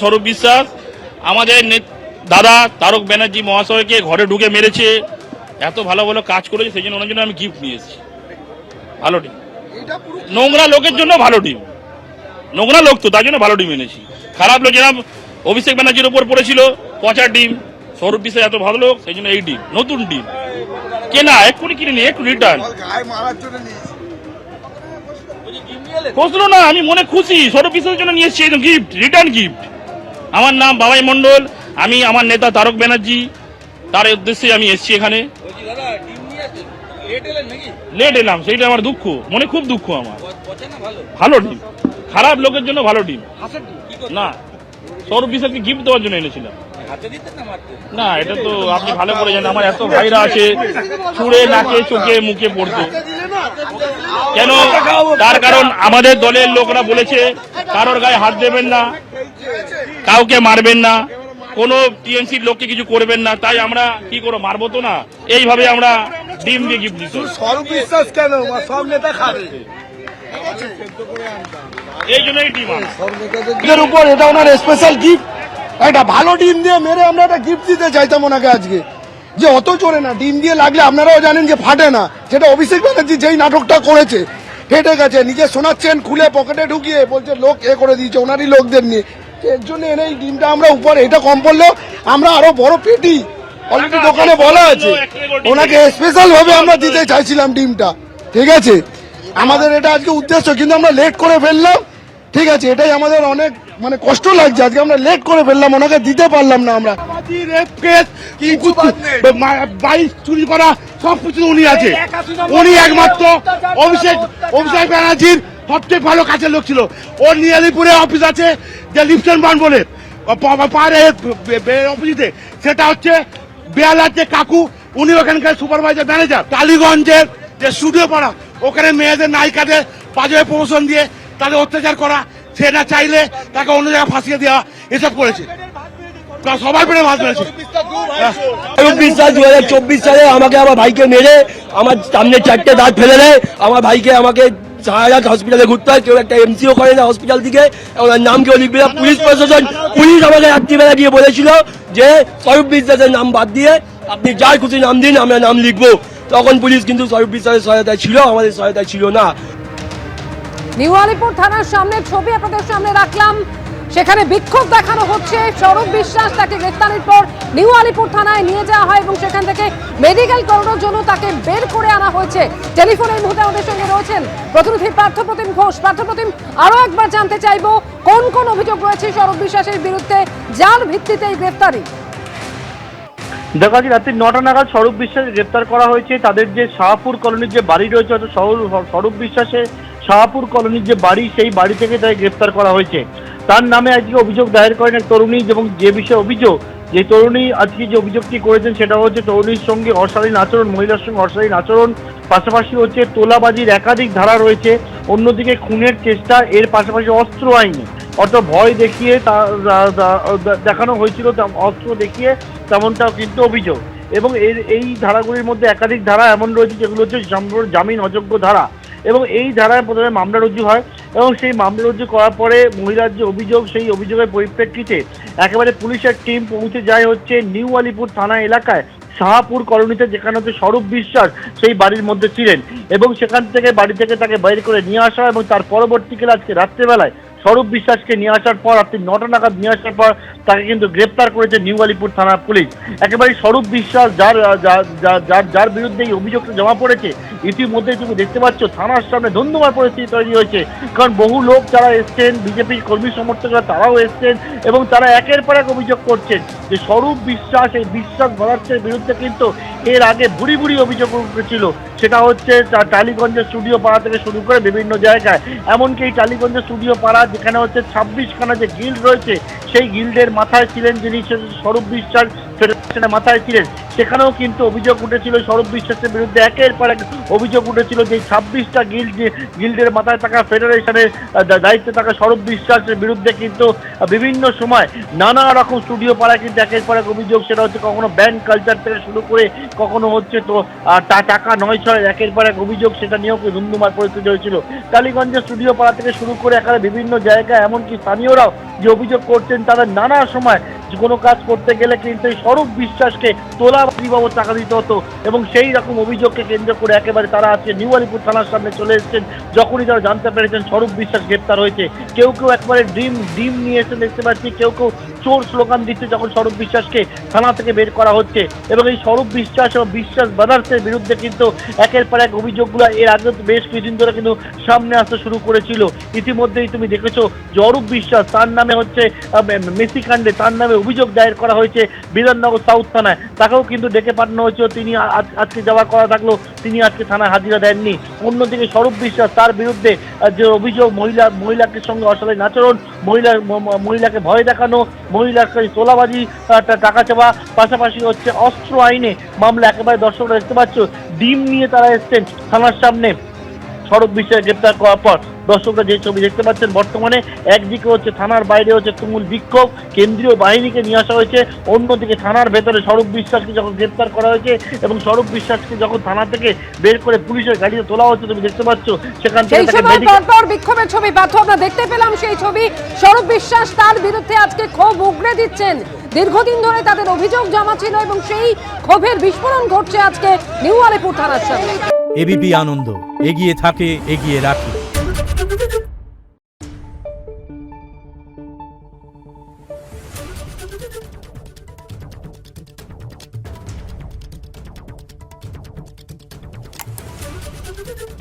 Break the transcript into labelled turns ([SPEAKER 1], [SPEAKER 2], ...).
[SPEAKER 1] স্বরূপ বিশ্বাস আমাদের দাদা তারক ব্যানার্জি মহাশয়কে ঘরে ঢুকে মেরেছে, এত ভালো ভালো কাজ করেছে, সেই জন্য ওনার জন্য আমি গিফট নিয়ে এসেছি। ভালো টিম, নোংরা লোকের জন্য ভালো টিম, নোংরা লোক তো তার জন্য ভালো টিম এনেছি। খারাপ লোক যেরকম অভিষেক ব্যানার্জির উপর পড়েছিল পচা টিম, স্বরূপ বিশ্বাস এত ভালো লোক, সেই জন্য এই টিম নতুন টিম কেনা, এক্ষুনি কিনে নিয়ে একটু রিটার্ন প্রশ্ন না, আমি মনে খুশি, স্বরূপ বিশ্বাসের জন্য নিয়ে এসেছি একদম গিফট, রিটার্ন গিফট। আমার নাম বাবাই মন্ডল, আমি আমার নেতা তারক ব্যানার্জি, তার উদ্দেশ্যে আমি এসেছি এখানে। লেট এলাম, সেইটা আমার দুঃখ, মনে খুব দুঃখ আমার। ভালো টিম, খারাপ লোকের জন্য ভালো টিম না, স্বরূপ বিশ্বাসকে গিফট দেওয়ার জন্য এনেছিলাম। না এটা তো আপনি ভালো করে জানেন, আমার এত ভাইরা আছে, ছুঁড়ে নাকে চোখে মুখে পড়তো কেন? তার কারণ আমাদের দলের লোকরা বলেছে কারোর গায়ে হাত দেবেন না, কাউকে মারবেন না, কোন টিএমসির লোককে কিছু করবেন না, তাই আমরা কি করে মারবো তো না, এইভাবে আমরা ডিম দিয়ে গিফট দিচ্ছি।
[SPEAKER 2] স্বরূপ বিশ্বাস কেন সব নেতা খাবে,
[SPEAKER 1] এই জন্যই টিম
[SPEAKER 2] এর উপর এটা ওনার স্পেশাল গিফট। একটা ভালো ডিম দিয়ে মেরে আমরা একটা গিফট দিতে চাইতাম ওনাকে আজকে, যে অত জোরে না, ডিম দিয়ে লাগলে আপনারাও জানেন যে ফাটে না, যেটা অভিষেক ব্যানার্জি যেই নাটকটা করেছে ফেটে গেছে, নিজে শোনাচ্ছেন খুলে পকেটে ঢুকিয়ে বলছে লোক এ করে দিয়েছে ওনারই লোকদের নিয়ে, এর জন্য এনে এই ডিমটা আমরা উপরে, এটা কম পড়লেও আমরা আরো বড় পেটি অলরেডি দোকানে বলা আছে, ওনাকে স্পেশাল ভাবে আমরা দিতে চাইছিলাম ডিমটা, ঠিক আছে? আমাদের এটা আজকে উদ্দেশ্য, কিন্তু আমরা লেট করে ফেললাম, ঠিক আছে? এটাই আমাদের অনেক মানে কষ্ট লাগছে, আজকে আমরা লেট করে ফেললাম, ওনাকে দিতে পারলাম না। আমরা বাইক চুরি করা সবকিছু উনি আছে, উনি একমাত্র অভিষেক ব্যানার্জির সবচেয়ে ভালো কাছের লোক ছিল। ওর নিয়ালিপুরে অফিস আছে যে লিপসন বান বলে অফিসে, সেটা হচ্ছে বেয়ালার যে কাকু, উনি ওখানকার সুপারভাইজার ম্যানেজার। টালিগঞ্জের যে স্টুডিও পাড়া, ওখানে মেয়েদের নায়িকাদের বাজে প্রমোশন দিয়ে তাদের অত্যাচার করা, সে না চাইলে তাকে অন্য জায়গায় ফাঁসিয়ে দেওয়া, এসব করেছে, সবার পেটে মাছ মেরেছে।
[SPEAKER 3] বিশ্বাস 2024 সালে আমাকে আমার ভাইকে মেরে আমার সামনে 4টে দাঁত ফেলে দেয়, আমার ভাইকে আমাকে সারা হসপিটালে ঘুরতে হয়, কেউ একটা এমসিও করে না হসপিটাল থেকে, ওনার নাম কেউ লিখবে না। পুলিশ প্রশাসন, পুলিশ আমাকে রাত্রিবেলা গিয়ে বলেছিল যে স্বরূপ বিশ্বাসের নাম বাদ দিয়ে আপনি যার খুশি নাম দিন, আমরা নাম লিখবো। তখন পুলিশ কিন্তু স্বরূপ বিশ্বাসের সহায়তায় ছিল, আমাদের সহায়তায় ছিল না।
[SPEAKER 4] নিউ আলিপুর থানার সামনে ছবি আপনাদের সামনে রাখলাম, সেখানে বিক্ষোভ দেখানো হচ্ছে। স্বরূপ বিশ্বাস তাকে গ্রেফতারের পর নিউ আলিপুর থানায় নিয়ে যাওয়া হয় এবং সেখান থেকে মেডিকেল করানোর জন্য তাকে বের করে আনা হয়েছে। টেলিফোনে এই মুহূর্তে আমাদের সঙ্গে রয়েছেন প্রতিনিধি পার্থপ্রতিম ঘোষ। পার্থপ্রতিম, আরো একবার জানতে চাইবো কোন কোন অভিযোগ রয়েছে স্বরূপ বিশ্বাসের বিরুদ্ধে, যার ভিত্তিতে এই গ্রেফতারি?
[SPEAKER 5] দেখা যাচ্ছে রাত্রি 9টা নাগাদ স্বরূপ বিশ্বাস গ্রেপ্তার করা হয়েছে। তাদের যে শাহপুর কলোনির যে বাড়ি রয়েছে, অর্থাৎ স্বরূপ বিশ্বাসের শাহপুর কলোনির যে বাড়ি, সেই বাড়ি থেকে তাকে গ্রেপ্তার করা হয়েছে। তার নামে আজকে অভিযোগ দায়ের করেন এক তরুণী, এবং যে বিষয়ে অভিযোগ, যে তরুণী আজকে যে অভিযোগটি করেছেন সেটা হচ্ছে তরুণীর সঙ্গে অশালীন আচরণ, মহিলার সঙ্গে অশালীন আচরণ, পাশাপাশি হচ্ছে তোলাবাজির একাধিক ধারা রয়েছে, অন্যদিকে খুনের চেষ্টা, এর পাশাপাশি অস্ত্র আইনে অর্থাৎ ভয় দেখিয়ে দেখানো হয়েছিল, অস্ত্র দেখিয়ে, তেমনটাও কিন্তু অভিযোগ। এবং এই ধারাগুলির মধ্যে একাধিক ধারা এমন রয়েছে যেগুলো হচ্ছে জামিন অযোগ্য ধারা, এবং এই ধারায় প্রথমে মামলা রুজু হয়, এবং সেই মামলা রুজু করার পরে মহিলার যে অভিযোগ, সেই অভিযোগের পরিপ্রেক্ষিতে একেবারে পুলিশের টিম পৌঁছে যায় হচ্ছে নিউ আলিপুর থানা এলাকায় শাহপুর কলোনিতে, যেখানে হচ্ছে স্বরূপ বিশ্বাস সেই বাড়ির মধ্যে ছিলেন, এবং সেখান থেকে বাড়ি থেকে তাকে বাইরে করে নিয়ে আসা হয়। এবং তার পরবর্তীকালে আজকে রাত্রেবেলায় স্বরূপ বিশ্বাসকে নিয়ে আসার পর, রাত্রি 9টা নাগাদ নিয়ে আসার পর তাকে কিন্তু গ্রেপ্তার করেছে নিউ আলিপুর থানা পুলিশ। একেবারে স্বরূপ বিশ্বাস যার বিরুদ্ধে এই অভিযোগটা জমা পড়েছে, ইতিমধ্যেই তুমি দেখতে পাচ্ছ থানার সামনে ধুন্ধুমার পরিস্থিতি তৈরি হয়েছে, কারণ বহু লোক যারা এসছেন, বিজেপির কর্মী সমর্থকরা তারাও এসছেন, এবং তারা একের পর এক অভিযোগ করছেন যে স্বরূপ বিশ্বাস, এই বিশ্বাস ভরাচ্ছের বিরুদ্ধে কিন্তু এর আগে ভুরি ভুরি অভিযোগ উঠেছিল। সেটা হচ্ছে টালিগঞ্জের স্টুডিও পাড়া থেকে শুরু করে বিভিন্ন জায়গায়, এমনকি এই টালিগঞ্জের স্টুডিও পাড়া যেখানে হচ্ছে 26খানা যে গিল্ড রয়েছে, সেই গিল্ডের মাথায় ছিলেন যিনি স্বরূপ বিশ্বাস, ফেডারেশনের মাথায় ছিলেন, সেখানেও কিন্তু অভিযোগ উঠেছিল সৌরভ বিশ্বাসের বিরুদ্ধে, একের পর এক অভিযোগ উঠেছিল যে 26টা গিল্ডের মাথায় থাকা ফেডারেশনের দায়িত্বে থাকা সৌরভ বিশ্বাসের বিরুদ্ধে কিন্তু বিভিন্ন সময় নানা রকম স্টুডিও পাড়ায় কিন্তু একের পর এক অভিযোগ, সেটা হচ্ছে কখনো ব্যান্ড কালচার থেকে শুরু করে কখনো হচ্ছে তো টাকা নয় ছয় একের পর এক অভিযোগ, সেটা নিয়েও ধুমধুমার পরিস্থিতি হয়েছিল। টালিগঞ্জের স্টুডিও পাড়া থেকে শুরু করে এখানে বিভিন্ন জায়গায় এমনকি স্থানীয়রাও যে অভিযোগ করছেন, তারা নানা সময় কোনো কাজ করতে গেলে কিন্তু এই সৌরভ বিশ্বাসকে তোলাবাজি বাবদ টাকা দিতে হতো, এবং সেই রকম অভিযোগকে কেন্দ্র করে একেবারে তারা আজকে নিউ আলিপুর থানার সামনে চলে এসেছেন। যখনই তারা জানতে পেরেছেন সৌরভ বিশ্বাস গ্রেপ্তার হয়েছে, কেউ কেউ একবারে ডিম নিয়ে এসে দেখতে পাচ্ছি, কেউ কেউ চোর স্লোগান দিচ্ছে যখন সৌরভ বিশ্বাসকে থানা থেকে বের করা হচ্ছে। এবং এই সৌরভ বিশ্বাস এবং বিশ্বাস ব্রাদার্সের বিরুদ্ধে কিন্তু একের পর এক অভিযোগগুলো এর আগে বেশ কিছুদিন ধরে কিন্তু সামনে আসতে শুরু করেছিল। ইতিমধ্যেই তুমি দেখেছো যে অরূপ বিশ্বাস, তার নামে হচ্ছে মেসি কাণ্ডে তার নামে অভিযোগ দায়ের করা হয়েছে বিধাননগর সাউথ থানায়, তাকেও কিন্তু ডেকে পাঠানো হয়েছে। তিনি আজকে যাওয়ার কথা থাকলেও তিনি আজকে থানায় হাজিরা দেননি। অন্যদিকে সৌরভ বিশ্বাস, তার বিরুদ্ধে যে অভিযোগ মহিলাকে সঙ্গে অশালীন আচরণ, মহিলাকে ভয় দেখানো, মহিলার তোলাবাজি, টাকা চাওয়া, পাশাপাশি হচ্ছে অস্ত্র আইনে মামলা, একেবারে দর্শকরা দেখতে পাচ্ছ ডিম নিয়ে তারা এসছেন থানার সামনে সৌরভ বিশ্বাস গ্রেপ্তার করার পর। দর্শকরা যে ছবি দেখতে পাচ্ছেন, বর্তমানে একদিকে হচ্ছে থানার বাইরে হচ্ছে তুমুল বিক্ষোভ, কেন্দ্রীয় বাহিনীকে নিয়ে আসা হয়েছে, অন্যদিকে থানার ভেতরে সৌরভ বিশ্বাসকে যখন গ্রেপ্তার করা হয়েছে এবং সৌরভ বিশ্বাসকে যখন থানা থেকে বের করে পুলিশের গাড়িতে তোলা হচ্ছে, তুমি দেখতে পাচ্ছ সেখান থেকে
[SPEAKER 4] বিক্ষোভের ছবি পার্থ আমরা দেখতে পেলাম। সেই ছবি সৌরভ বিশ্বাস তার বিরুদ্ধে আজকে ক্ষোভ উগড়ে দিচ্ছেন। দীর্ঘদিন ধরে তাদের অভিযোগ জমা ছিল এবং সেই ক্ষোভের বিস্ফোরণ ঘটছে আজকে নিউ আলিপুর থানার সামনে।
[SPEAKER 6] এবিপি আনন্দ, এগিয়ে থাকে, এগিয়ে রাখে।
[SPEAKER 7] Thank you.